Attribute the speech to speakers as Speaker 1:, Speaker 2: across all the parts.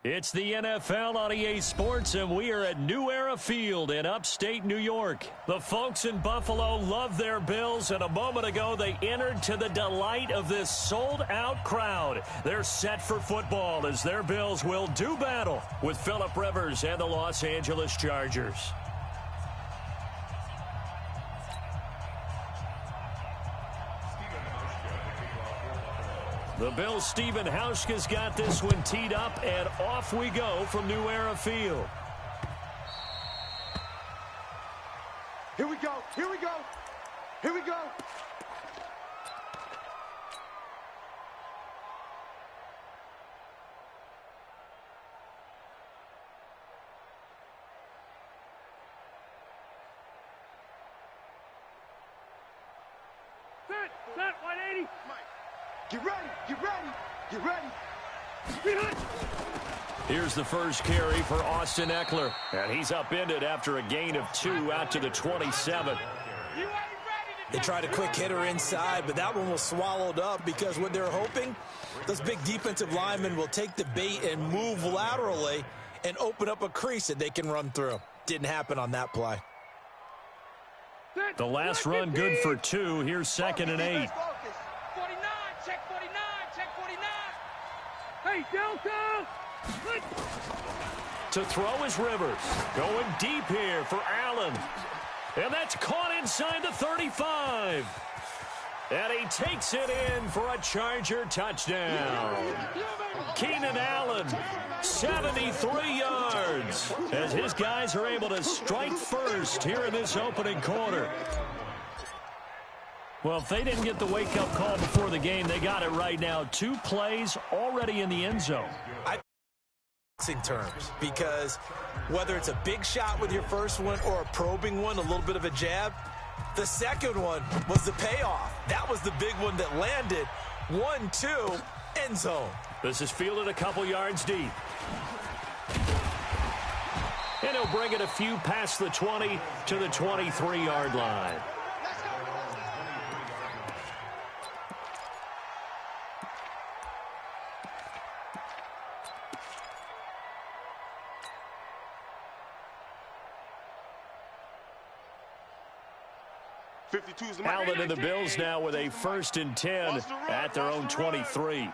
Speaker 1: It's the NFL on EA Sports, and we are at New Era Field in upstate New York. The folks in Buffalo love their Bills, and a moment ago they entered to the delight of this sold-out crowd. They're set for football as their Bills will do battle with Philip Rivers and the Los Angeles Chargers. The Bills' Stephen Hauschka's got this one teed up, and off we go from New Era Field.
Speaker 2: Here we go, here we go, here we go.
Speaker 3: Set, 180.
Speaker 2: Get ready, get ready, get ready.
Speaker 1: Here's the first carry for Austin Ekeler, and he's upended after a gain of 2 out to the 27.
Speaker 4: They tried a quick hitter inside, but that one was swallowed up because what they're hoping, those big defensive linemen will take the bait and move laterally and open up a crease that they can run through. Didn't happen on that play.
Speaker 1: The last run good for 2. Here's 2nd and 8.
Speaker 3: 49, check 49, check 49. Hey, Delta!
Speaker 1: To throw is Rivers. Going deep here for Allen. And that's caught inside the 35. And he takes it in for a Charger touchdown. Keenan Allen, 73 yards, as his guys are able to strike first here in this opening quarter. Well, if they didn't get the wake-up call before the game, they got it right now. 2 plays already in the end zone.
Speaker 4: In terms, because whether it's a big shot with your first one or a probing one, a little bit of a jab, the second one was the payoff. That was the big one that landed. 1-2, end zone.
Speaker 1: This is fielded a couple yards deep. And he'll bring it a few past the 20 to the 23-yard line. Allen and the Bills now with a 1st and 10 at their own 23.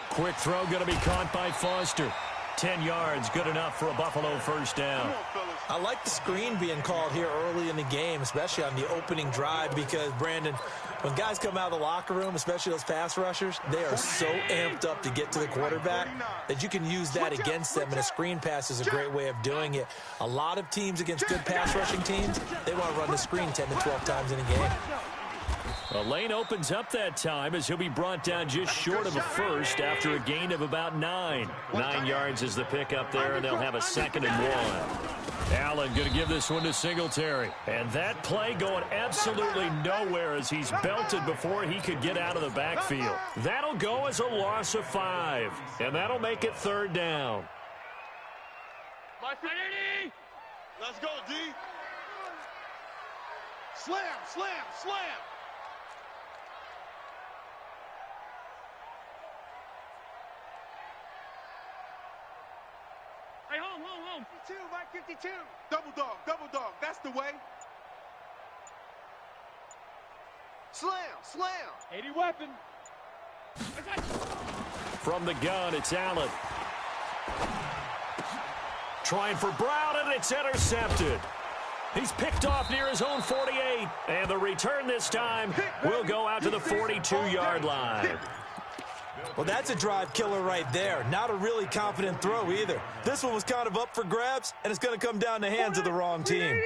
Speaker 1: Quick throw going to be caught by Foster. 10 yards, good enough for a Buffalo first down.
Speaker 4: I like the screen being called here early in the game, especially on the opening drive, because, Brandon, when guys come out of the locker room, especially those pass rushers, they are so amped up to get to the quarterback that you can use that against them, and a screen pass is a great way of doing it. A lot of teams against good pass rushing teams, they want to run the screen 10 to 12 times in a game.
Speaker 1: The lane opens up that time as he'll be brought down just short of a first after a gain of about 9. 9 yards is the pickup there, and they'll have a 2nd and 1. Allen going to give this one to Singletary. And that play going absolutely nowhere as he's belted before he could get out of the backfield. That'll go as a loss of 5. And that'll make it 3rd down.
Speaker 2: Let's go, D. Slam, slam, slam.
Speaker 3: Hey, home.
Speaker 2: 52 by 52. Double dog, that's the way. Slam.
Speaker 3: 80 weapon.
Speaker 1: From the gun, it's Allen. Trying for Brown, and it's intercepted. He's picked off near his own 48. And the return this time will go out to the 42-yard line.
Speaker 4: Well, that's a drive killer right there. Not a really confident throw either. This one was kind of up for grabs, and it's going to come down the hands of the wrong team.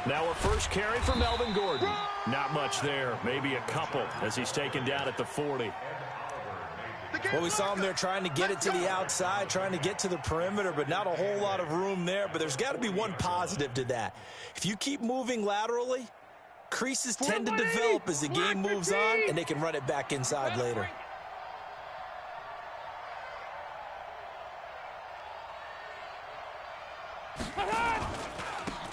Speaker 1: Now a first carry for Melvin Gordon. Not much there, maybe a couple as he's taken down at the 40.
Speaker 4: Well, we saw him there trying to get it to the outside, trying to get to the perimeter, but not a whole lot of room there. But there's got to be one positive to that. If you keep moving laterally, creases tend to develop as the game moves on, and they can run it back inside later.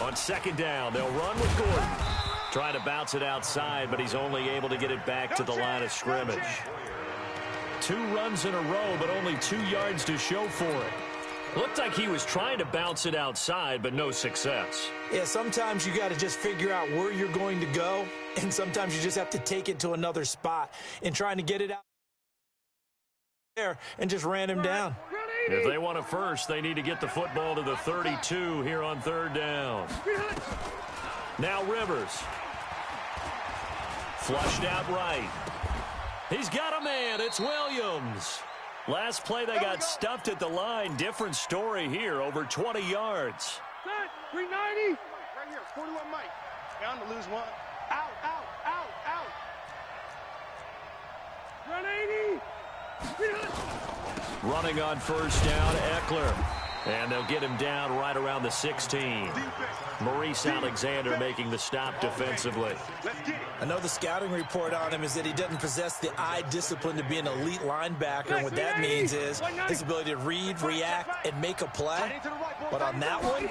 Speaker 1: On 2nd down, they'll run with Gordon. Trying to bounce it outside, but he's only able to get it back to the line of scrimmage. 2 runs in a row, but only 2 yards to show for it. Looked like he was trying to bounce it outside, but no success.
Speaker 4: Yeah, sometimes you got to just figure out where you're going to go, and sometimes you just have to take it to another spot. And trying to get it out there and just ran him down.
Speaker 1: If they want a first, they need to get the football to the 32 here on 3rd down. Now Rivers. Flushed out right. He's got a man. It's Williams. Last play, they got stuffed at the line. Different story here, over 20 yards.
Speaker 3: 390.
Speaker 2: Right here, 41 Mike. Down to lose 1. Out, out, out, out.
Speaker 3: 180.
Speaker 1: Running on 1st down, Eckler. And they'll get him down right around the 16. Maurice Alexander making the stop defensively.
Speaker 4: I know the scouting report on him is that he doesn't possess the eye discipline to be an elite linebacker. And what that means is his ability to read, react, and make a play. But on that one,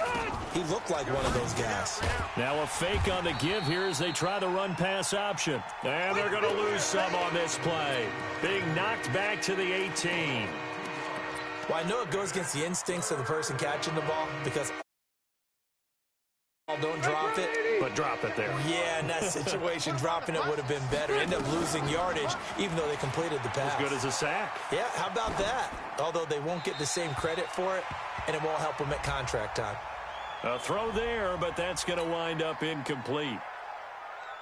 Speaker 4: he looked like one of those guys.
Speaker 1: Now a fake on the give here as they try the run-pass option. And they're going to lose some on this play. Being knocked back to the 18.
Speaker 4: Well, I know it goes against the instincts of the person catching the ball because don't drop it.
Speaker 1: But drop it there.
Speaker 4: Yeah, in that situation, dropping it would have been better. End up losing yardage, even though they completed the pass.
Speaker 1: As good as a sack.
Speaker 4: Yeah, how about that? Although they won't get the same credit for it, and it won't help them at contract time.
Speaker 1: A throw there, but that's going to wind up incomplete.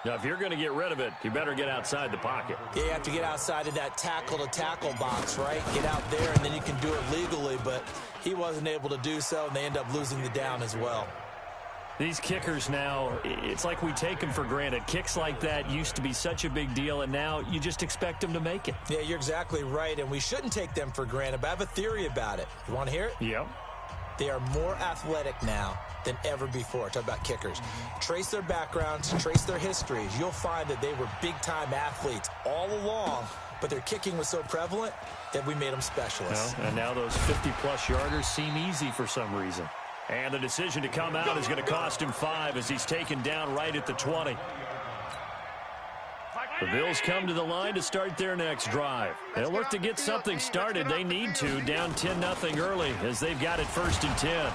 Speaker 1: Now, if you're going to get rid of it, you better get outside the pocket.
Speaker 4: Yeah, you have to get outside of that tackle-to-tackle box, right? Get out there, and then you can do it legally, but he wasn't able to do so, and they end up losing the down as well.
Speaker 1: These kickers now, it's like we take them for granted. Kicks like that used to be such a big deal, and now you just expect them to make it.
Speaker 4: Yeah, you're exactly right, and we shouldn't take them for granted, but I have a theory about it. You want to hear it?
Speaker 1: Yep.
Speaker 4: They are more athletic now than ever before. Talk about kickers. Trace their backgrounds, trace their histories. You'll find that they were big-time athletes all along, but their kicking was so prevalent that we made them specialists.
Speaker 1: Well, and now those 50-plus yarders seem easy for some reason. And the decision to come out is going to cost him 5 as he's taken down right at the 20. The Bills come to the line to start their next drive. They'll look to get something started. They need to, down 10-0 early as they've got it 1st and 10.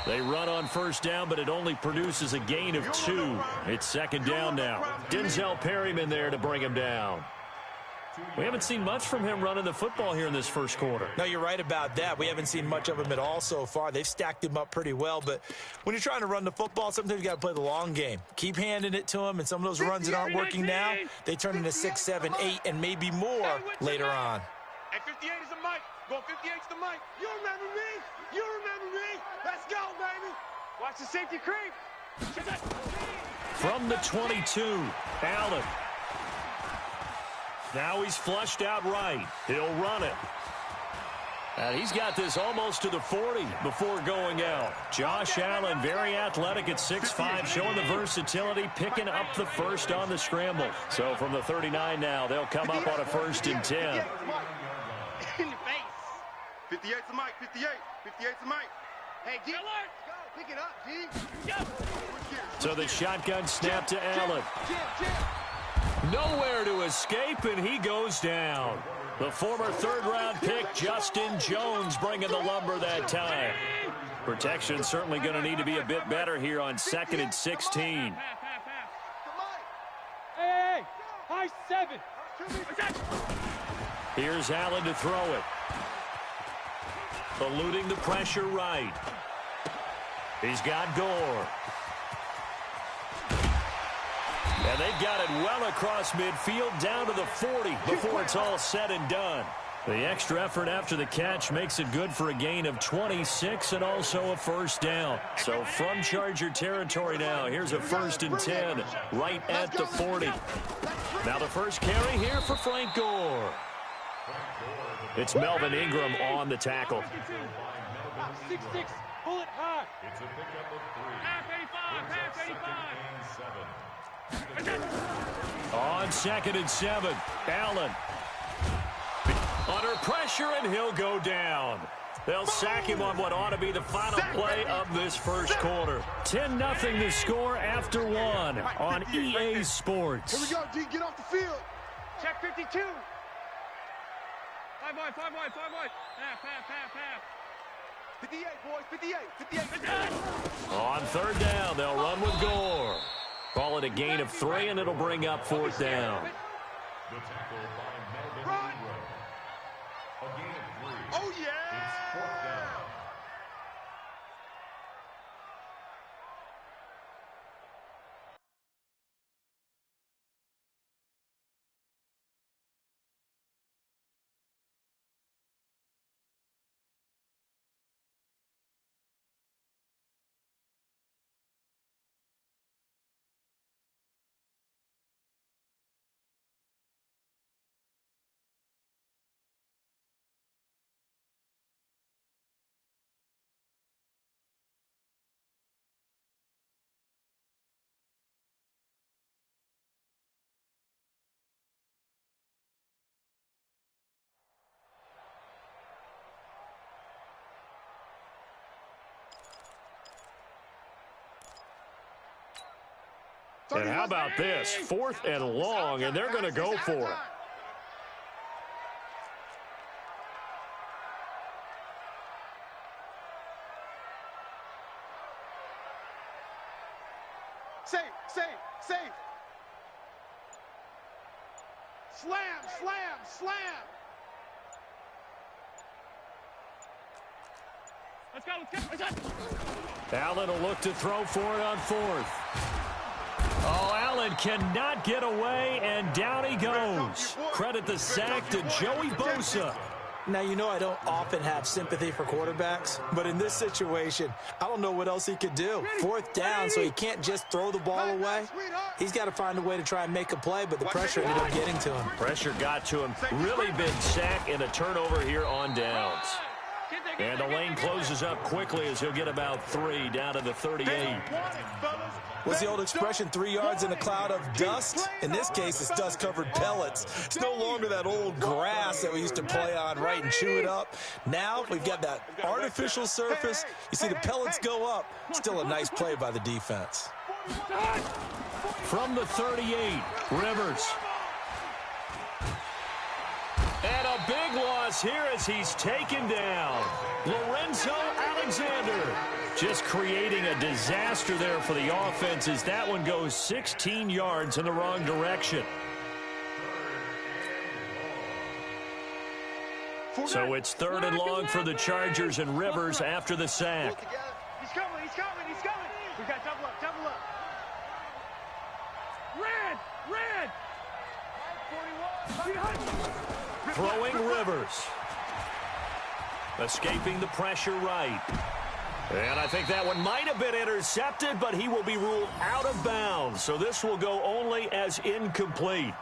Speaker 1: They run on 1st down, but it only produces a gain of 2. It's 2nd down now. Denzel Perryman there to bring him down. We haven't seen much from him running the football here in this 1st quarter.
Speaker 4: No, you're right about that. We haven't seen much of him at all so far. They've stacked him up pretty well, but when you're trying to run the football, sometimes you got to play the long game. Keep handing it to him, and some of those runs that aren't working now, they turn into 6, 7, 8, and maybe more later on.
Speaker 2: Hey, 58 is the mic. Going 58 is the mic. You remember me? You remember me? Let's go, baby.
Speaker 3: Watch the safety creep.
Speaker 1: From the 22, Allen. Now he's flushed out right. He'll run it. And he's got this almost to the 40 before going out. Josh Allen, very athletic at 6'5", showing the versatility, picking up the first on the scramble. So from the 39 now, they'll come up on a 1st and 10.
Speaker 2: In the face. 58's the mic. 58. 58's the mic. Hey, G. Pick it up, G.
Speaker 1: So the shotgun snap to Allen. Nowhere to escape, and he goes down. The former 3rd-round pick, Justin Jones, bringing the lumber that time. Protection certainly going to need to be a bit better here on 2nd and 16.
Speaker 3: Hey, high 7.
Speaker 1: Here's Allen to throw it. Eluding the pressure right. He's got Gore. And they've got it well across midfield down to the 40 before it's all said and done. The extra effort after the catch makes it good for a gain of 26 and also a 1st down. So from Charger territory now, here's a 1st and 10 right at the 40. Now the first carry here for Frank Gore. It's Melvin Ingram on the tackle.
Speaker 3: 6'6", bullet high. It's a pickup of 3. Half 85.
Speaker 1: On 2nd and 7, Allen. Under pressure, and he'll go down. They'll sack him on what ought to be the final play of this first quarter. 10-0 the score after one on EA Sports.
Speaker 2: Here we go, D. Get off the field.
Speaker 3: Check 52. 5 wide, 5 wide, 5 wide. Half.
Speaker 2: 58, boys, 58.
Speaker 1: On third down, they'll run with Gore. Call it a gain of 3, and it'll bring up fourth down.
Speaker 3: The tackle by Melvin
Speaker 2: Run.
Speaker 3: Ingram. A gain of 3.
Speaker 2: Oh, yeah.
Speaker 3: It's fourth down.
Speaker 1: And how about this? 4th and long, and they're going to go for it.
Speaker 2: Safe. Slam.
Speaker 3: Let's go.
Speaker 1: Allen will look to throw for it on 4th. Oh, Allen cannot get away, and down he goes. Credit the sack to Joey Bosa.
Speaker 4: Now, you know I don't often have sympathy for quarterbacks, but in this situation, I don't know what else he could do. 4th down, so he can't just throw the ball away. He's got to find a way to try and make a play, but the pressure ended up getting to him.
Speaker 1: Pressure got to him. Really big sack and a turnover here on downs. And the lane closes up quickly as he'll get about 3 down to the 38.
Speaker 4: What's the old expression, 3 yards in a cloud of dust? In this case, it's dust-covered pellets. It's no longer that old grass that we used to play on, right, and chew it up. Now we've got that artificial surface. You see the pellets go up. Still a nice play by the defense.
Speaker 1: From the 38, Rivers. And a big loss here as he's taken down. Lorenzo Alexander just creating a disaster there for the offense as that one goes 16 yards in the wrong direction. So it's 3rd and long for the Chargers and Rivers after the sack.
Speaker 3: He's coming. We got double up. Red. 41.
Speaker 1: Throwing Rivers. Escaping the pressure right. And I think that one might have been intercepted, but he will be ruled out of bounds. So this will go only as incomplete.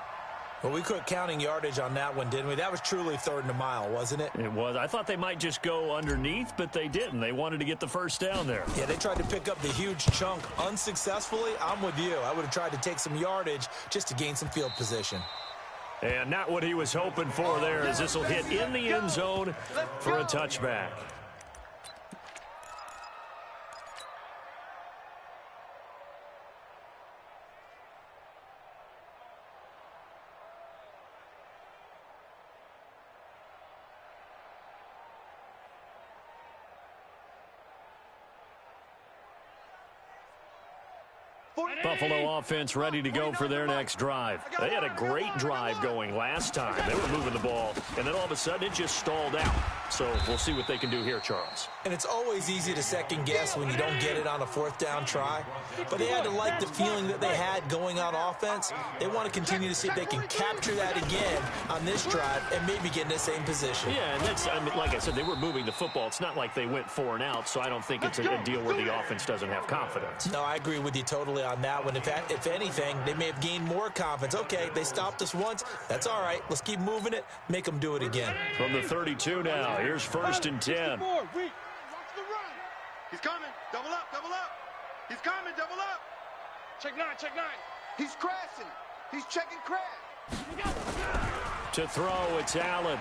Speaker 4: Well, we quit counting yardage on that one, didn't we? That was truly 3rd and a mile, wasn't it?
Speaker 1: It was. I thought they might just go underneath, but they didn't. They wanted to get the first down there.
Speaker 4: Yeah, they tried to pick up the huge chunk unsuccessfully. I'm with you. I would have tried to take some yardage just to gain some field position.
Speaker 1: And not what he was hoping for there, as this will hit in the end zone for a touchback. Buffalo offense ready to go for their next drive. They had a great drive going last time. They were moving the ball, and then all of a sudden it just stalled out. So we'll see what they can do here, Charles.
Speaker 4: And it's always easy to second guess when you don't get it on a 4th down try. But they had to like the feeling that they had going on offense. They want to continue to see if they can capture that again on this drive and maybe get in the same position.
Speaker 1: Yeah, and that's, I mean, like I said, they were moving the football. It's not like they went 4 and out, so I don't think it's a deal where the offense doesn't have confidence.
Speaker 4: No, I agree with you totally on that one. If anything, they may have gained more confidence. Okay, they stopped us once. That's all right. Let's keep moving it. Make them do it again.
Speaker 1: From the 32 now, here's 1st and 10.
Speaker 2: He's coming. Double up. He's coming. Double up.
Speaker 3: Check 9.
Speaker 2: He's crashing. He's checking crash.
Speaker 1: To throw, it's Allen.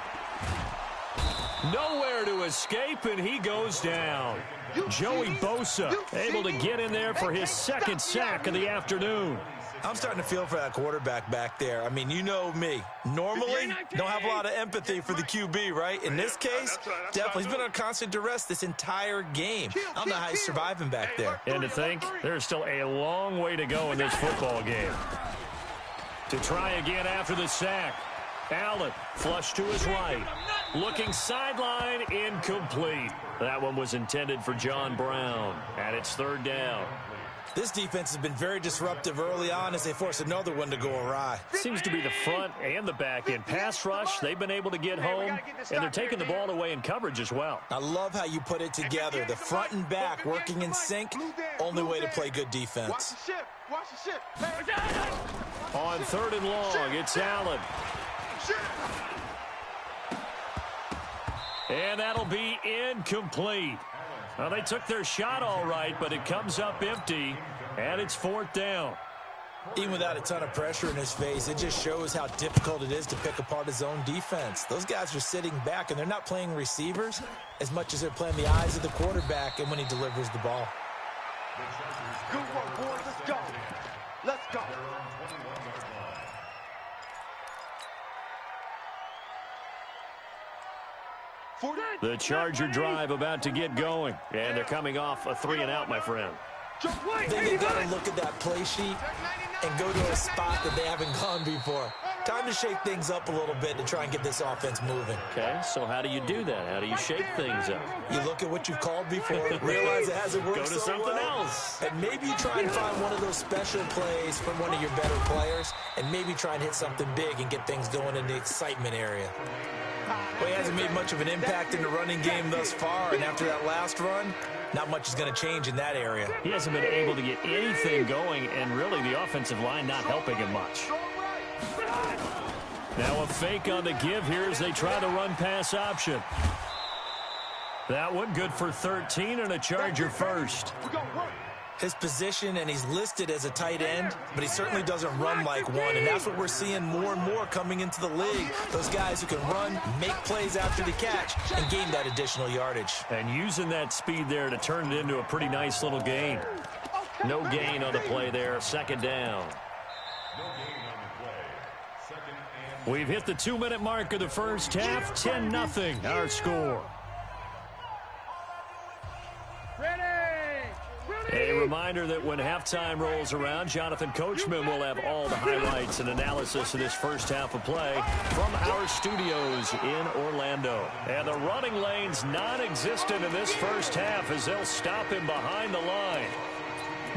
Speaker 1: Nowhere to escape, and he goes down. Joey Bosa able to get in there for his second sack of the afternoon.
Speaker 4: I'm starting to feel for that quarterback back there. I mean, you know me. Normally, don't have a lot of empathy for the QB, right? In this case, definitely. He's been on constant duress this entire game. I don't know how he's surviving back there.
Speaker 1: And to think, there's still a long way to go in this football game. To try again after the sack. Allen, flush to his right. Looking sideline, incomplete. That one was intended for John Brown. And it's third down.
Speaker 4: This defense has been very disruptive early on as they force another one to go awry.
Speaker 1: Seems to be the front and the back end. Pass rush, they've been able to get home, and they're taking the ball away in coverage as well.
Speaker 4: I love how you put it together. The front and back working in sync, only way to play good defense.
Speaker 2: Watch the ship.
Speaker 1: On third and long, it's Allen. And that'll be incomplete. Well, they took their shot all right, but it comes up empty, and it's fourth down.
Speaker 4: Even without a ton of pressure in his face, it just shows how difficult it is to pick apart his own defense. Those guys are sitting back, and they're not playing receivers as much as they're playing the eyes of the quarterback and when he delivers the ball.
Speaker 2: Good work, boys. Let's go. Let's go.
Speaker 1: The Charger drive about to get going, and they're coming off a 3-and-out, my friend.
Speaker 4: Then you got to look at that play sheet and go to a spot that they haven't gone before. Time to shake things up a little bit to try and get this offense moving.
Speaker 1: Okay, so how do you do that? How do you shake things up?
Speaker 4: You look at what you've called before, realize it hasn't worked
Speaker 1: Go to
Speaker 4: so
Speaker 1: something
Speaker 4: well,
Speaker 1: else.
Speaker 4: and maybe you try and find one of those special plays from one of your better players, and maybe try and hit something big and get things going in the excitement area. Well, he hasn't made much of an impact in the running game thus far, and after that last run, not much is going to change in that area.
Speaker 1: He hasn't been able to get anything going, and really the offensive line not helping him much. Now a fake on the give here as they try the run-pass option. That one good for 13 and a Charger first.
Speaker 4: His position, and he's listed as a tight end, but he certainly doesn't run like one, and that's what we're seeing more and more coming into the league. Those guys who can run, make plays after the catch, and gain that additional yardage.
Speaker 1: And using that speed there to turn it into a pretty nice little gain. No gain on the play there, second down. We've hit the 2-minute mark of the first half, 10-0 our score. A reminder that when halftime rolls around, Jonathan Coachman will have all the highlights and analysis of this first half of play from our studios in Orlando. And the running lane's non-existent in this first half as they'll stop him behind the line.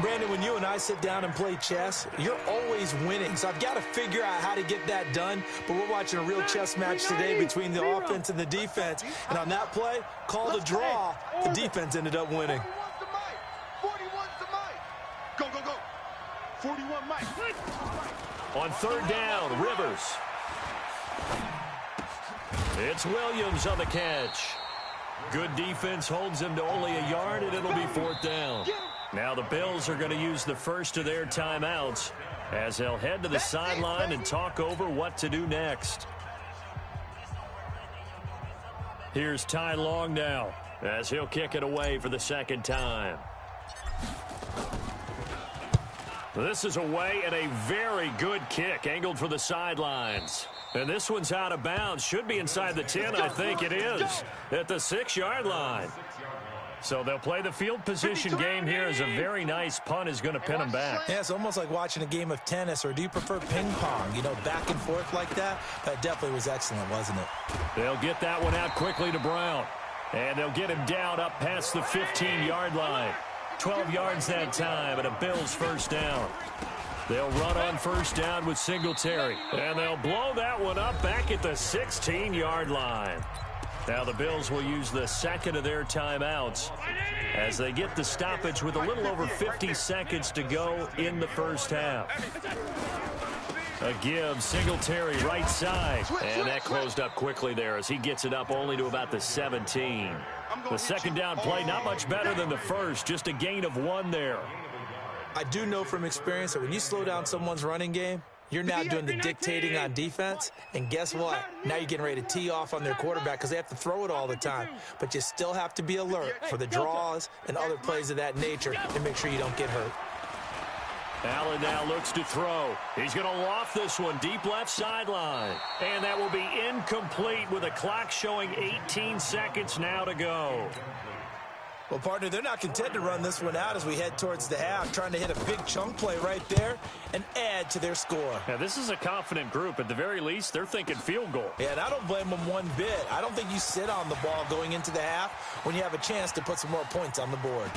Speaker 4: Brandon, when you and I sit down and play chess, you're always winning. So I've got to figure out how to get that done. But we're watching a real chess match today between the offense and the defense. And on that play, called a draw, the defense ended up winning.
Speaker 2: 41 Mike.
Speaker 1: On third down, Rivers. It's Williams on the catch. Good defense holds him to only a yard, and it'll be fourth down. Now the Bills are going to use the first of their timeouts as they'll head to the sideline and talk over what to do next. Here's Ty Long now as he'll kick it away for the second time. This is away and a very good kick angled for the sidelines. And this one's out of bounds. Should be inside the 10, I think it is, at the 6-yard line. So they'll play the field position game here as a very nice punt is going to pin them back.
Speaker 4: Yeah, it's almost like watching a game of tennis, or do you prefer ping pong? You know, back and forth like that? That definitely was excellent, wasn't it?
Speaker 1: They'll get that one out quickly to Brown. And they'll get him down up past the 15-yard line. 12 yards that time, and a Bills first down. They'll run on first down with Singletary. And they'll blow that one up back at the 16-yard line. Now the Bills will use the second of their timeouts as they get the stoppage with a little over 50 seconds to go in the first half. A give, Singletary right side. And that closed up quickly there as he gets it up only to about the 17. The second down play, not much better than the first, just a gain of 1 there.
Speaker 4: I do know from experience that when you slow down someone's running game, You're now doing the dictating on defense, and guess what? Now you're getting ready to tee off on their quarterback because they have to throw it all the time. But you still have to be alert for the draws and other plays of that nature and make sure you don't get hurt.
Speaker 1: Allen now looks to throw. He's going to loft this one deep left sideline. And that will be incomplete with a clock showing 18 seconds now to go.
Speaker 4: Well, partner, they're not content to run this one out as we head towards the half, trying to hit a big chunk play right there and add to their score.
Speaker 1: Now, this is a confident group. At the very least, they're thinking field goal.
Speaker 4: Yeah, and I don't blame them one bit. I don't think you sit on the ball going into the half when you have a chance to put some more points on the board.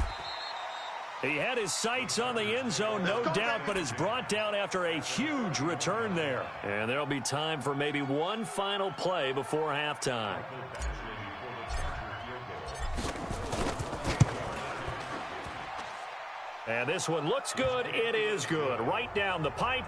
Speaker 1: He had his sights on the end zone, no doubt, but is brought down after a huge return there. And there'll be time for maybe one final play before halftime. And this one looks good. It is good. Right down the pipe.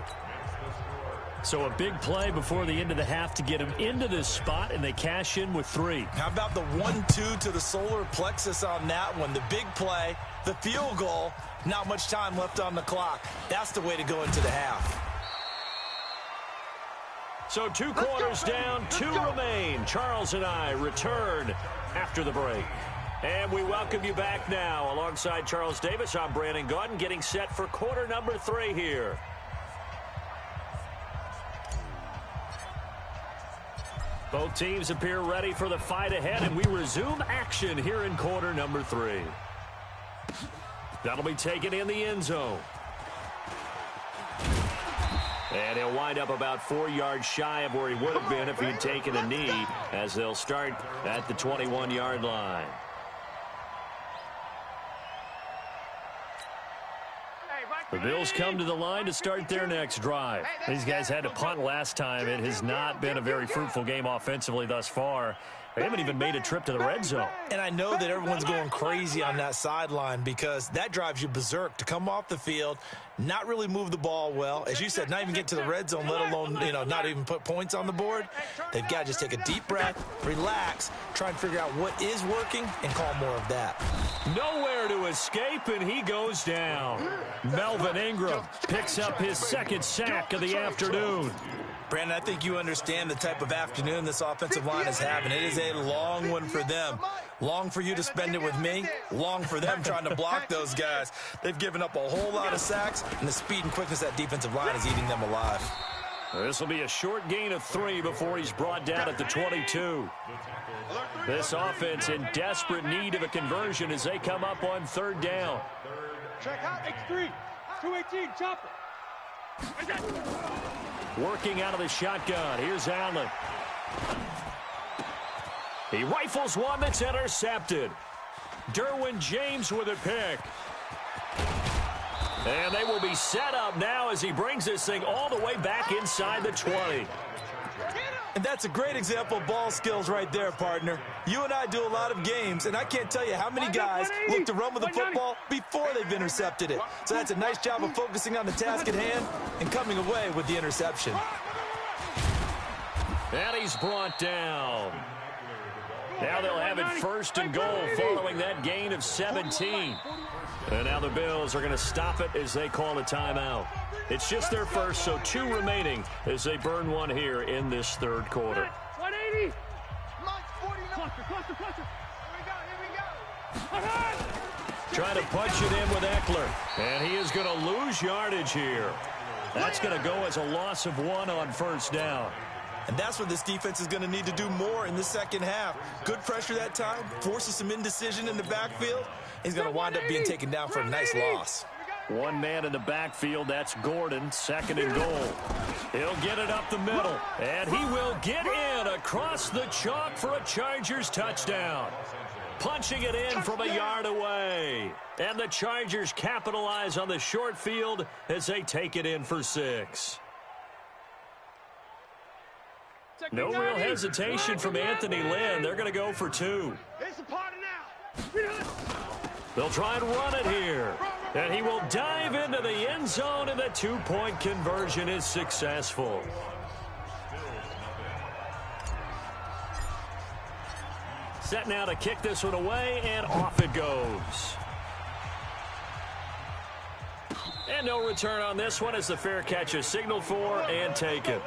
Speaker 1: So a big play before the end of the half to get him into this spot, and they cash in with 3.
Speaker 4: How about the 1-2 to the solar plexus on that one? The big play, the field goal, not much time left on the clock. That's the way to go into the half.
Speaker 1: So 2 quarters down, 2 remain. Charles and I return after the break. And we welcome you back now. Alongside Charles Davis, I'm Brandon Gaudin, getting set for quarter number 3 here. Both teams appear ready for the fight ahead, and we resume action here in quarter number 3. That'll be taken in the end zone. And he'll wind up about 4 yards shy of where he would have been if he'd taken a knee, as they'll start at the 21-yard line. The Bills come to the line to start their next drive. These guys had to punt last time. It has not been a very fruitful game offensively thus far. They haven't even made a trip to the red zone.
Speaker 4: And I know that everyone's going crazy on that sideline because that drives you berserk to come off the field, not really move the ball well. As you said, not even get to the red zone, let alone, not even put points on the board. They've got to just take a deep breath, relax, try and figure out what is working and call more of that.
Speaker 1: Nowhere to escape, and he goes down. Melvin Ingram picks up his 2nd sack of the afternoon.
Speaker 4: Brandon, I think you understand the type of afternoon this offensive line is having. It is a long one for them. Long for you to spend it with me. Long for them trying to block those guys. They've given up a whole lot of sacks, and the speed and quickness of that defensive line is eating them alive.
Speaker 1: This will be a short gain of 3 before he's brought down at the 22. This offense in desperate need of a conversion as they come up on 3rd down.
Speaker 3: Check out X3, 218, chopper.
Speaker 1: Working out of the shotgun. Here's Allen. He rifles one that's intercepted. Derwin James with a pick. And they will be set up now as he brings this thing all the way back inside the 20.
Speaker 4: And that's a great example of ball skills right there, partner. You and I do a lot of games, and I can't tell you how many guys look to run with the football before they've intercepted it. So that's a nice job of focusing on the task at hand and coming away with the interception.
Speaker 1: And he's brought down. Now they'll have it 1st and goal following that gain of 17. And now the Bills are going to stop it as they call a timeout. It's just their first, so 2 remaining as they burn one here in this 3rd quarter.
Speaker 3: 180. Cluster. Here we go.
Speaker 1: Trying to punch it in with Eckler. And he is going to lose yardage here. That's going to go as a loss of 1 on 1st down.
Speaker 4: And that's what this defense is going to need to do more in the second half. Good pressure that time, forces some indecision in the backfield. He's going to wind up being taken down for a nice loss.
Speaker 1: 1 man in the backfield, that's Gordon, 2nd and goal. He'll get it up the middle, and he will get in across the chalk for a Chargers touchdown. Punching it in from a yard away. And the Chargers capitalize on the short field as they take it in for 6. No real hesitation from Anthony Lynn. They're going to go for 2.
Speaker 3: It's a party now.
Speaker 1: They'll try and run it here. And he will dive into the end zone, and the 2-point conversion is successful. Set now to kick this one away, and off it goes. And no return on this one as the fair catch is signaled for and taken.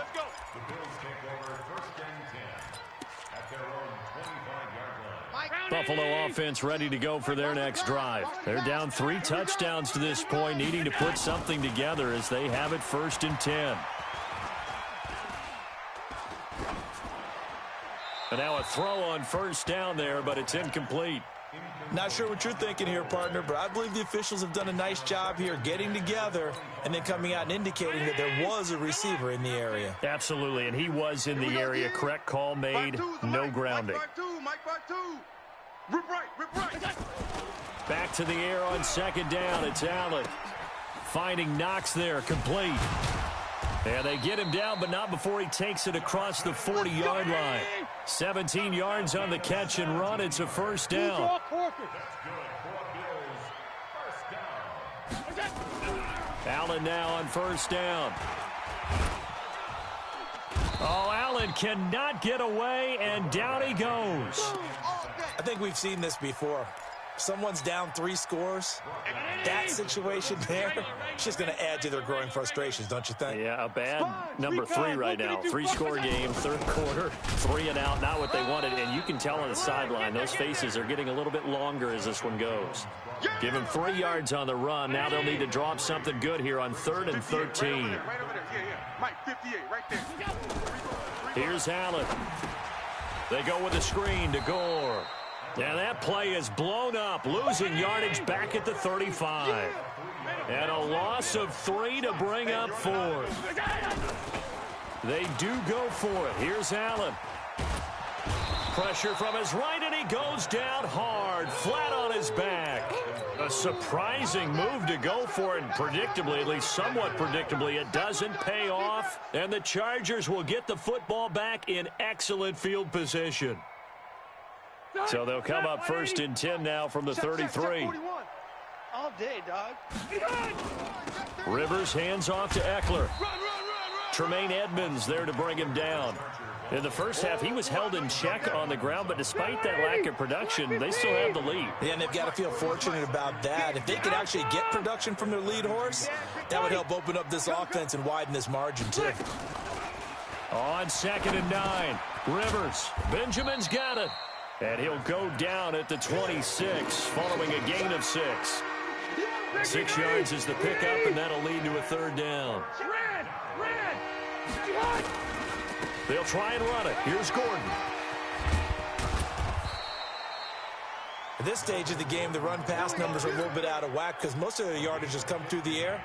Speaker 1: Buffalo offense ready to go for their next drive. They're down 3 touchdowns to this point, needing to put something together as they have it 1st and 10. And now a throw on 1st down there, but it's incomplete.
Speaker 4: Not sure what you're thinking here, partner, but I believe the officials have done a nice job here getting together and then coming out and indicating that there was a receiver in the area.
Speaker 1: Absolutely, and he was in the area. Correct call made, no grounding.
Speaker 2: Rip right.
Speaker 1: Back to the air on 2nd down. It's Allen. Finding Knox there, complete. And they get him down, but not before he takes it across the 40-yard line. 17 yards on the catch and run. It's a 1st down. Allen now on 1st down. Oh, Allen cannot get away, and down he goes.
Speaker 4: I think we've seen this before. Someone's down 3 scores. That situation there, it's just going to add to their growing frustrations, don't you think?
Speaker 1: Yeah, a bad number 3 right now. 3-score game, 3rd quarter, 3 and out, not what they wanted. And you can tell on the sideline, those faces are getting a little bit longer as this one goes. Give him 3 yards on the run. Now they'll need to draw up something good here on 3rd and 13.
Speaker 2: Right over there. Yeah. Mike, 58, right there.
Speaker 1: Here's Allen. They go with a screen to Gore. And that play is blown up, losing yardage back at the 35. And a loss of 3 to bring up 4th. They do go for it. Here's Allen. Pressure from his right, and he goes down hard, flat on his back. A surprising move to go for it, and predictably, at least somewhat predictably, it doesn't pay off. And the Chargers will get the football back in excellent field position. So they'll come up 1st and 10 now from the 33.
Speaker 3: All day, dog.
Speaker 1: Rivers hands off to Eckler. Tremaine Edmonds there to bring him down. In the first half, he was held in check on the ground, but despite that lack of production, they still have the lead.
Speaker 4: Yeah, and they've got to feel fortunate about that. If they could actually get production from their lead horse, that would help open up this offense and widen this margin, too.
Speaker 1: On 2nd and 9, Rivers. Benjamin's got it. And he'll go down at the 26, following a gain of 6. 6 yards is the pickup, and that'll lead to a 3rd down. They'll try and run it. Here's Gordon.
Speaker 4: At this stage of the game, the run-pass numbers are a little bit out of whack because most of the yardage has come through the air.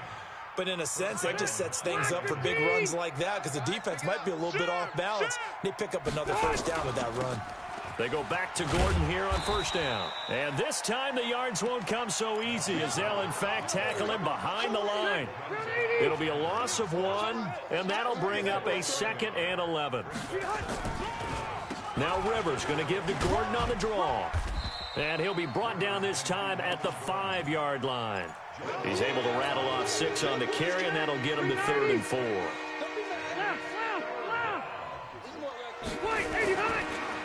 Speaker 4: But in a sense, that just sets things up for big runs like that because the defense might be a little bit off balance. They pick up another 1st down with that run.
Speaker 1: They go back to Gordon here on 1st down. And this time the yards won't come so easy as they'll, in fact, tackle him behind the line. It'll be a loss of 1, and that'll bring up a 2nd and 11. Now Rivers going to give to Gordon on the draw. And he'll be brought down this time at the 5-yard line. He's able to rattle off 6 on the carry, and that'll get him to 3rd and 4.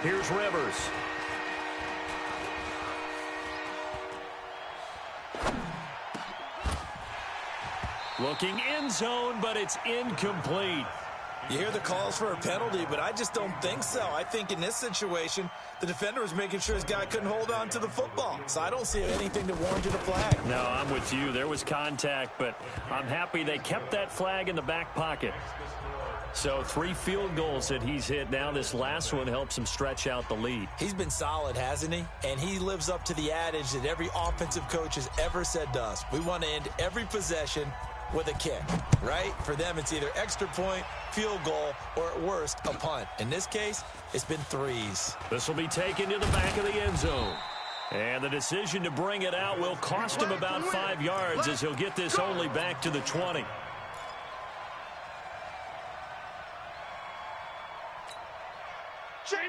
Speaker 1: Here's Rivers. Looking end zone, but it's incomplete.
Speaker 4: You hear the calls for a penalty, but I just don't think so. I think in this situation, the defender was making sure his guy couldn't hold on to the football. So I don't see anything to warrant a flag.
Speaker 1: No, I'm with you. There was contact, but I'm happy they kept that flag in the back pocket. So 3 field goals that he's hit now. This last one helps him stretch out the lead.
Speaker 4: He's been solid, hasn't he? And he lives up to the adage that every offensive coach has ever said to us. We want to end every possession with a kick, right? For them, it's either extra point, field goal, or at worst, a punt. In this case, it's been 3s.
Speaker 1: This will be taken to the back of the end zone. And the decision to bring it out will cost him about 5 yards as he'll get this only back to the 20.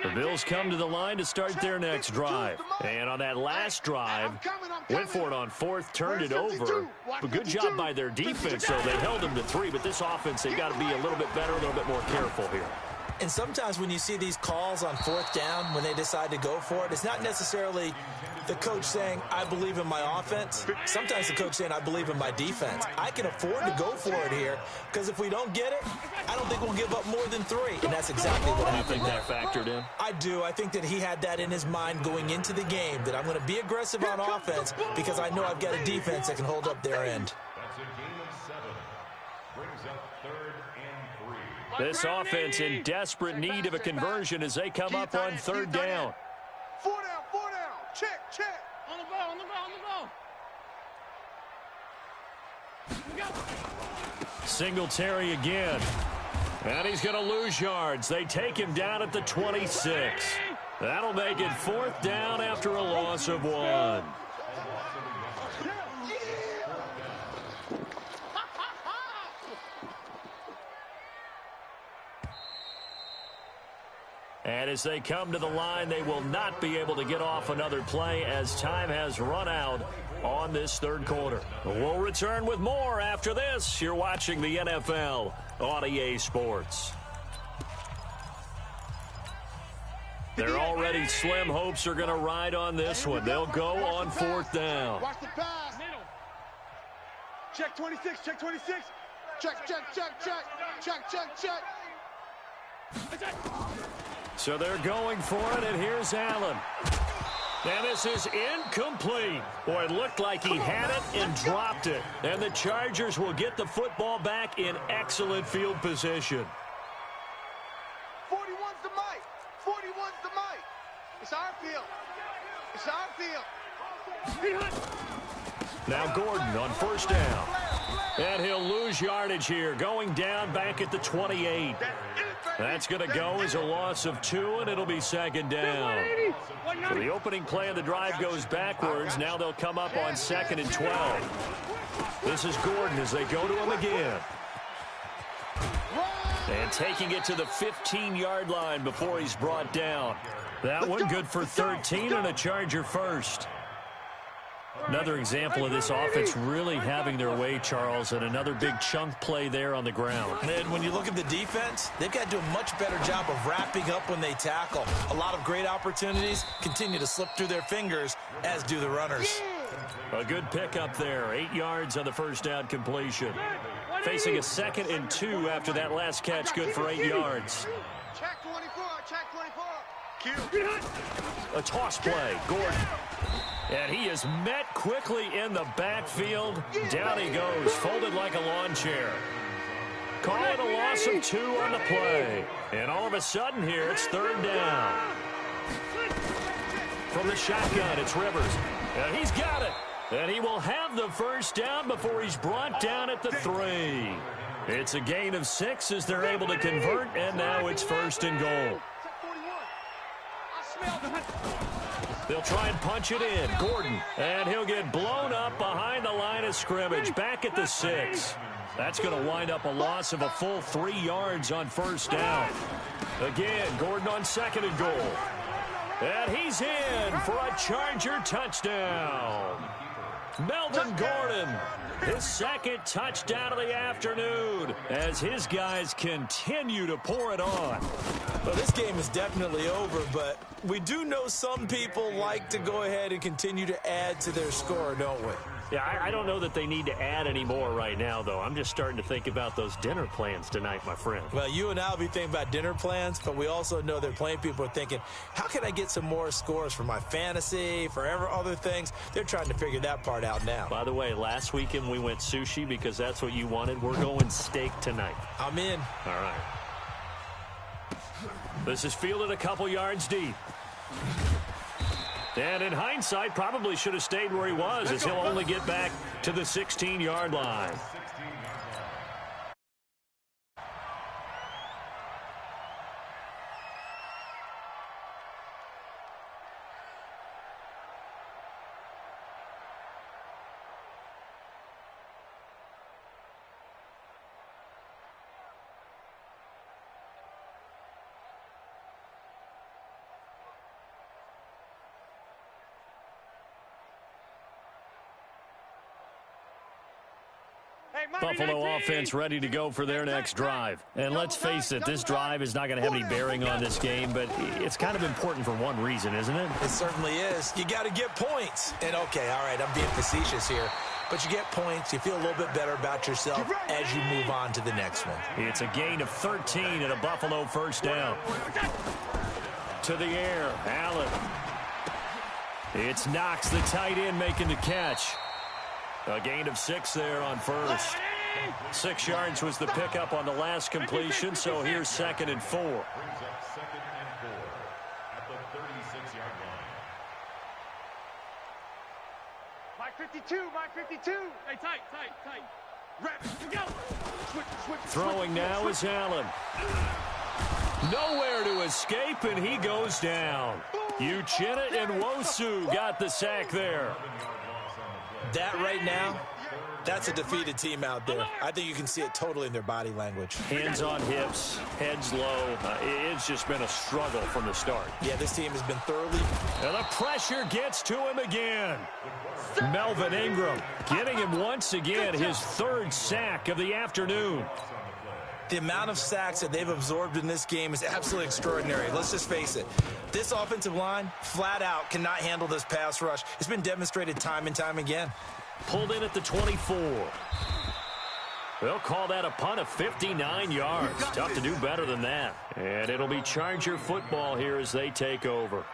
Speaker 1: The Bills come to the line to start their next drive. And on that last drive, went for it on 4th, turned it over. But good job by their defense, though. They held them to 3, but this offense, they've got to be a little bit better, a little bit more careful here.
Speaker 4: And sometimes when you see these calls on fourth down, when they decide to go for it, it's not necessarily the coach saying, I believe in my offense. Sometimes the coach saying, I believe in my defense. I can afford to go for it here because if we don't get it, I don't think we'll give up more than 3. And that's exactly what happened.
Speaker 1: Do you think that factored in?
Speaker 4: I do. I think that he had that in his mind going into the game, that I'm going to be aggressive on offense because I know I've got a defense that can hold up their end.
Speaker 5: That's a gain of 7. Brings up 3rd and 3.
Speaker 1: This offense in desperate need of a conversion as they come up on 3rd down.
Speaker 2: 4 down, 4 down. Check, check.
Speaker 3: On the ball, on the ball, on the ball.
Speaker 1: Singletary again. And he's going to lose yards. They take him down at the 26. That'll make it 4th down after a loss of 1. And as they come to the line, they will not be able to get off another play as time has run out on this 3rd quarter. We'll return with more after this. You're watching the NFL on EA Sports. They're already slim hopes are going to ride on this one. They'll go on 4th down.
Speaker 2: Watch the pass. Check 26, check 26. Check, check, check, check. Check, check, check.
Speaker 1: So they're going for it, and here's Allen. And this is incomplete. Boy, it looked like he had it and dropped it. And the Chargers will get the football back in excellent field position.
Speaker 2: 41's the mic. 41's the mic. It's our field. It's our field.
Speaker 1: Now Gordon on 1st down. And he'll lose yardage here, going down back at the 28. That's going to go as a loss of 2, and it'll be 2nd down. So the opening play of the drive goes backwards. Now they'll come up on 2nd and 12. This is Gordon as they go to him again. And taking it to the 15-yard line before he's brought down. That one good for 13 and a Charger first. Another example of this offense really having their way, Charles, and another big chunk play there on the ground.
Speaker 4: And when you look at the defense, they've got to do a much better job of wrapping up when they tackle. A lot of great opportunities continue to slip through their fingers, as do the runners.
Speaker 1: A good pickup there. 8 yards on the 1st down completion. Facing a 2nd and 2 after that last catch, good for 8 yards.
Speaker 2: Check 24, check 24.
Speaker 1: A toss play, Gordon. And he is met quickly in the backfield. Down he goes, folded like a lawn chair. Call it a loss of 2 on the play. And all of a sudden here, it's 3rd down. From the shotgun, it's Rivers. And he's got it. And he will have the 1st down before he's brought down at the 3. It's a gain of 6 as they're able to convert, and now it's 1st and goal. They'll try and punch it in. Gordon. And he'll get blown up behind the line of scrimmage. Back at the 6. That's going to wind up a loss of a full 3 yards on 1st down. Again, Gordon on 2nd and goal. And he's in for a Charger touchdown. Melvin Gordon, his 2nd touchdown of the afternoon as his guys continue to pour it on.
Speaker 4: Well, this game is definitely over, but we do know some people like to go ahead and continue to add to their score, don't we?
Speaker 1: Yeah, I don't know that they need to add any more right now, though. I'm just starting to think about those dinner plans tonight, my friend.
Speaker 4: Well, you and I will be thinking about dinner plans, but we also know that plenty of people are thinking, how can I get some more scores for my fantasy, for other things? They're trying to figure that part out now.
Speaker 1: By the way, last weekend we went sushi because that's what you wanted. We're going steak tonight.
Speaker 4: I'm in.
Speaker 1: All right. This is fielded a couple yards deep. And in hindsight, probably should have stayed where he was as he'll only get back to the 16-yard line. Buffalo offense ready to go for their next drive. And let's face it, this drive is not going to have any bearing on this game, but it's kind of important for one reason, isn't it?
Speaker 4: It certainly is. You got to get points. And, okay, all right, I'm being facetious here. But you get points, you feel a little bit better about yourself as you move on to the next one.
Speaker 1: It's a gain of 13 and a Buffalo first down. To the air, Allen. It's Knox, the tight end, making the catch. A gain of 6 there on first. 6 yards was the pickup on the last completion, so here's 2nd and 4.
Speaker 5: Brings up 2nd and 4 at the 36-yard line.
Speaker 3: Mike 52, Mike 52. Hey, tight. Rep, go. Switch.
Speaker 1: Throwing now is Allen. Nowhere to escape, and he goes down. Uchenna and Nwosu got the sack there.
Speaker 4: That right now, that's a defeated team out there. I think you can see it totally in their body language.
Speaker 1: Hands on hips, heads low. It's just been a struggle from the start.
Speaker 4: Yeah, this team has been thoroughly.
Speaker 1: And the pressure gets to him again. Melvin Ingram getting him once again his 3rd sack of the afternoon.
Speaker 4: The amount of sacks that they've absorbed in this game is absolutely extraordinary. Let's just face it. This offensive line, flat out, cannot handle this pass rush. It's been demonstrated time and time again.
Speaker 1: Pulled in at the 24. They'll call that a punt of 59 yards. Tough to do better than that. And it'll be Charger football here as they take over.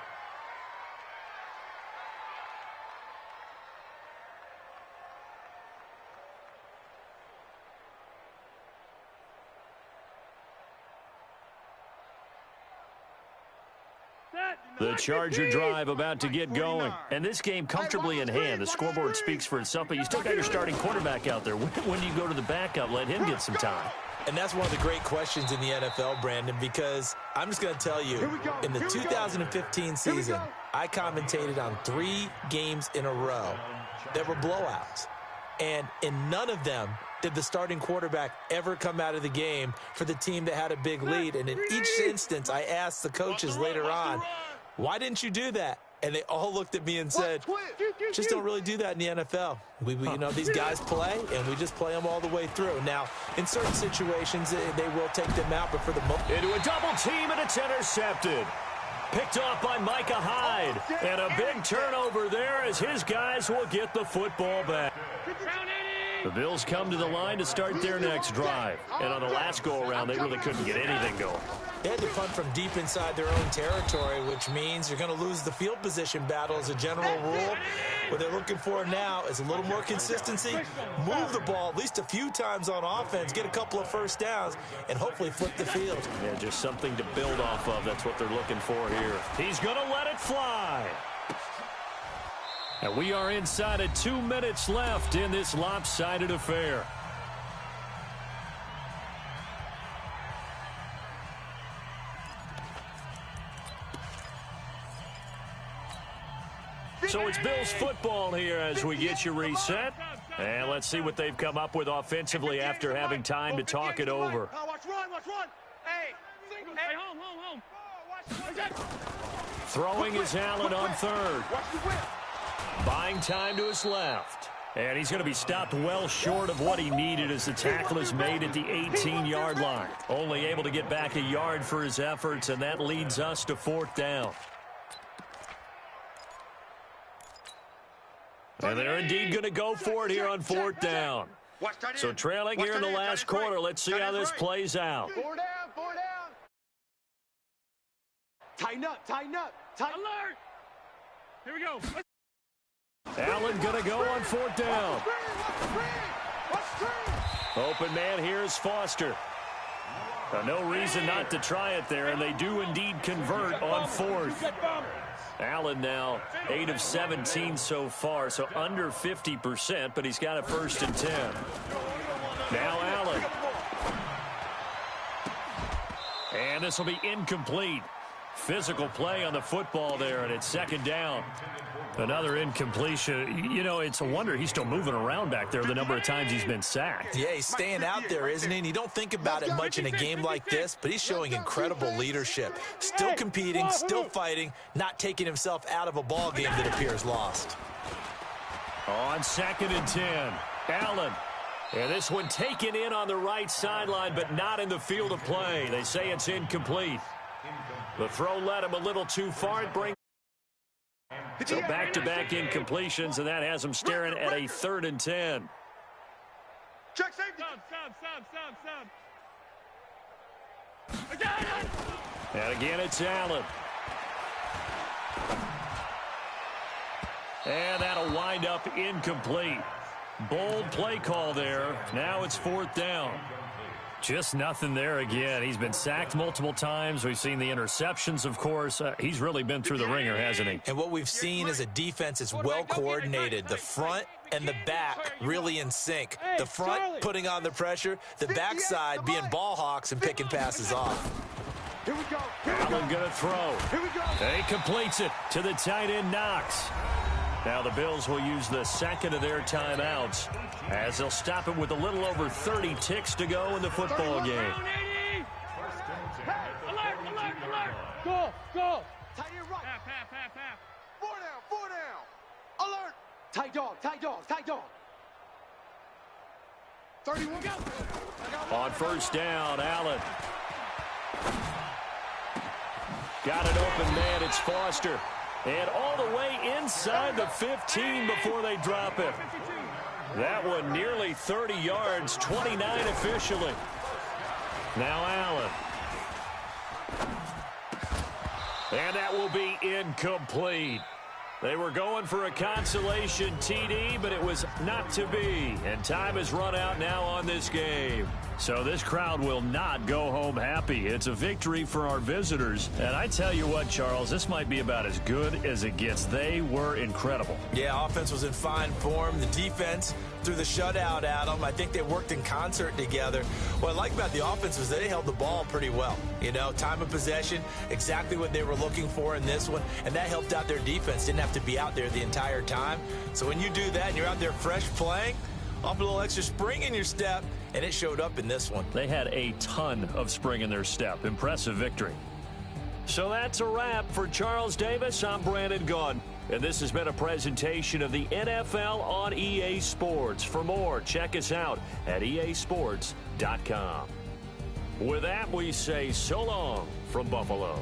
Speaker 1: The Charger drive about to get going. And this game comfortably in hand. The scoreboard speaks for itself, but you still got your starting quarterback out there. When do you go to the backup? Let him get some time.
Speaker 4: And that's one of the great questions in the NFL, Brandon, because I'm just going to tell you, in the 2015 season, I commentated on 3 games in a row that were blowouts. And in none of them did the starting quarterback ever come out of the game for the team that had a big lead. And in each instance, I asked the coaches later on, why didn't you do that? And they all looked at me and said, just don't really do that in the NFL. You know, these guys play, and we just play them all the way through. Now, in certain situations, they will take them out, but for the most...
Speaker 1: Into a double team, and it's intercepted. Picked off by Micah Hyde. And a big turnover there as his guys will get the football back. The Bills come to the line to start their next drive. And on the last go-around, they really couldn't get anything going.
Speaker 4: They had to punt from deep inside their own territory, which means you're going to lose the field position battle as a general rule. What they're looking for now is a little more consistency, move the ball at least a few times on offense, get a couple of first downs, and hopefully flip the field.
Speaker 1: Yeah, just something to build off of. That's what they're looking for here. He's going to let it fly. And we are inside of 2 minutes left in this lopsided affair. So it's Bills football here as we get you reset. And let's see what they've come up with offensively after having time to talk it over.
Speaker 3: Watch run. Hey, home.
Speaker 1: Throwing is Allen on 3rd. Buying time to his left. And he's going to be stopped well short of what he needed as the tackle is made at the 18-yard line. Only able to get back a yard for his efforts, and that leads us to 4th down. And they're indeed going to go for it here on 4th down. So trailing here in the last quarter. Let's see how this plays out.
Speaker 3: 4 down. Tighten up. Alert. Here we go.
Speaker 1: Allen going to go on 4th down. Open man here is Foster. No reason not to try it there, and they do indeed convert on 4th. Allen now 8 of 17 so far, so under 50%, but he's got a 1st and 10. Now Allen. And this will be incomplete. Physical play on the football there, and it's 2nd down. Another incompletion. You know, it's a wonder he's still moving around back there the number of times he's been sacked.
Speaker 4: Yeah, he's staying out there, isn't he? And you don't think about it much in a game like this, but he's showing incredible leadership. Still competing, still fighting, not taking himself out of a ball game that appears lost.
Speaker 1: On 2nd and 10, Allen. And this one taken in on the right sideline, but not in the field of play. They say it's incomplete. The throw led him a little too far. It brings so back-to-back incompletions, and that has him staring at a 3rd and 10.
Speaker 2: Check safety.
Speaker 3: Sub.
Speaker 1: And again, it's Allen. And that'll wind up incomplete. Bold play call there. Now it's 4th down. Just nothing there again. He's been sacked multiple times. We've seen the interceptions, of course. He's really been through the ringer, hasn't he?
Speaker 4: And what we've seen is a defense that's well coordinated. The front and the back really in sync. The front putting on the pressure, the backside being ball hawks and picking passes off.
Speaker 3: Here we go.
Speaker 1: Allen going to throw.
Speaker 3: Here we go.
Speaker 1: He completes it to the tight end, Knox. Now the Bills will use the second of their timeouts as they'll stop it with a little over 30 ticks to go in the football game.
Speaker 3: Hey, alert. Go. Tight end right. Half.
Speaker 2: 4 down. Alert.
Speaker 3: Tight dog. 31. Go.
Speaker 1: On 1st down, Allen. Got an open man. It's Foster. And all the way inside the 15 before they drop it. That one nearly 30 yards, 29 officially. Now Allen. And that will be incomplete. They were going for a consolation TD, but it was not to be. And time has run out now on this game. So this crowd will not go home happy. It's a victory for our visitors. And I tell you what, Charles, this might be about as good as it gets. They were incredible.
Speaker 4: Yeah, offense was in fine form. The defense threw the shutout at them. I think they worked in concert together. What I like about the offense was they held the ball pretty well. You know, time of possession, exactly what they were looking for in this one. And that helped out their defense. Didn't have to be out there the entire time. So when you do that and you're out there fresh playing, off a little extra spring in your step, and it showed up in this one.
Speaker 1: They had a ton of spring in their step. Impressive victory. So that's a wrap for Charles Davis. I'm Brandon Gaudin, and this has been a presentation of the NFL on EA Sports. For more, check us out at easports.com. With that, we say so long from Buffalo.